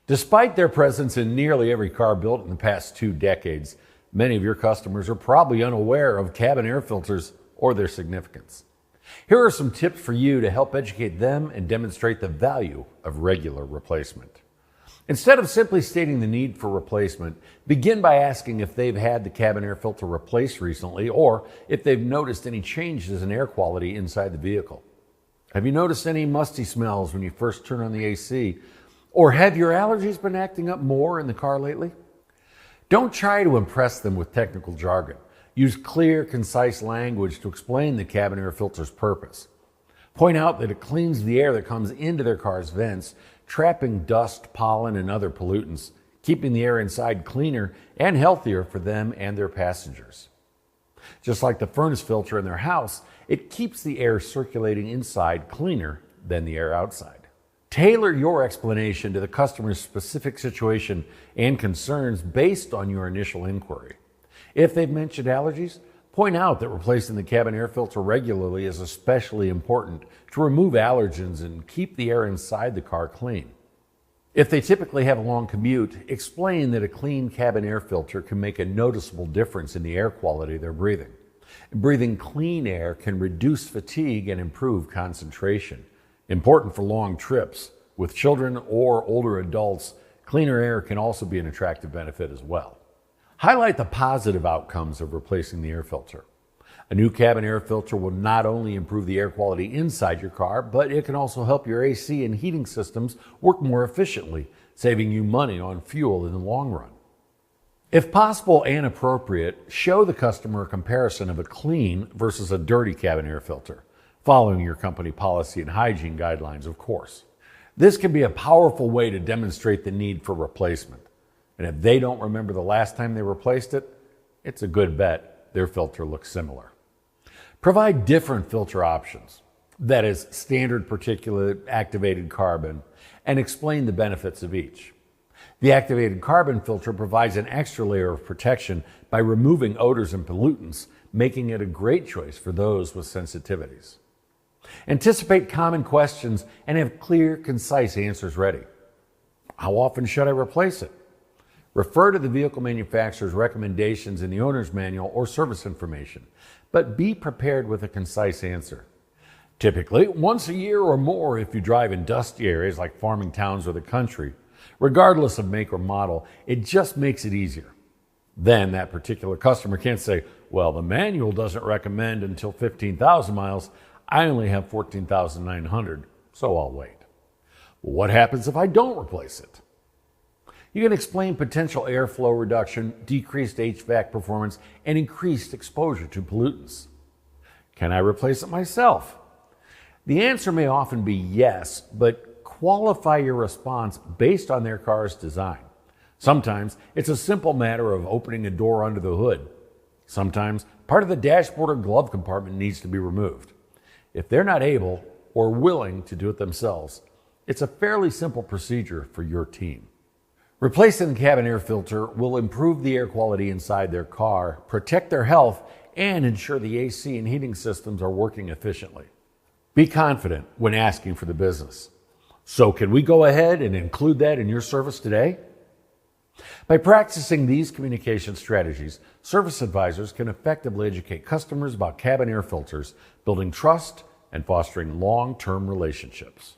Despite their presence in nearly every car built in the past 2 decades, many of your customers are probably unaware of cabin air filters or their significance. Here are some tips for you to help educate them and demonstrate the value of regular replacement. Instead of simply stating the need for replacement, begin by asking if they've had the cabin air filter replaced recently or if they've noticed any changes in air quality inside the vehicle. Have you noticed any musty smells when you first turn on the AC? Or have your allergies been acting up more in the car lately? Don't try to impress them with technical jargon. Use clear, concise language to explain the cabin air filter's purpose. Point out that it cleans the air that comes into their car's vents, trapping dust, pollen, and other pollutants, keeping the air inside cleaner and healthier for them and their passengers. Just like the furnace filter in their house, it keeps the air circulating inside cleaner than the air outside. Tailor your explanation to the customer's specific situation and concerns based on your initial inquiry. If they've mentioned allergies, point out that replacing the cabin air filter regularly is especially important to remove allergens and keep the air inside the car clean. If they typically have a long commute, explain that a clean cabin air filter can make a noticeable difference in the air quality they're breathing. Breathing clean air can reduce fatigue and improve concentration. Important for long trips. With children or older adults, cleaner air can also be an attractive benefit as well. Highlight the positive outcomes of replacing the air filter. A new cabin air filter will not only improve the air quality inside your car, but it can also help your AC and heating systems work more efficiently, saving you money on fuel in the long run. If possible and appropriate, show the customer a comparison of a clean versus a dirty cabin air filter, following your company policy and hygiene guidelines, of course. This can be a powerful way to demonstrate the need for replacement. And if they don't remember the last time they replaced it, it's a good bet their filter looks similar. Provide different filter options, that is, standard particulate, activated carbon, and explain the benefits of each. The activated carbon filter provides an extra layer of protection by removing odors and pollutants, making it a great choice for those with sensitivities. Anticipate common questions and have clear, concise answers ready. How often should I replace it? Refer to the vehicle manufacturer's recommendations in the owner's manual or service information, but be prepared with a concise answer. Typically, once a year or more if you drive in dusty areas like farming towns or the country. Regardless of make or model, it just makes it easier. Then that particular customer can't say, well, the manual doesn't recommend until 15,000 miles. I only have 14,900, so I'll wait. Well, what happens if I don't replace it? You can explain potential airflow reduction, decreased HVAC performance, and increased exposure to pollutants. Can I replace it myself? The answer may often be yes, but qualify your response based on their car's design. Sometimes it's a simple matter of opening a door under the hood. Sometimes part of the dashboard or glove compartment needs to be removed. If they're not able or willing to do it themselves, it's a fairly simple procedure for your team. Replacing the cabin air filter will improve the air quality inside their car, protect their health, and ensure the AC and heating systems are working efficiently. Be confident when asking for the business. So can we go ahead and include that in your service today? By practicing these communication strategies, service advisors can effectively educate customers about cabin air filters, building trust and fostering long-term relationships.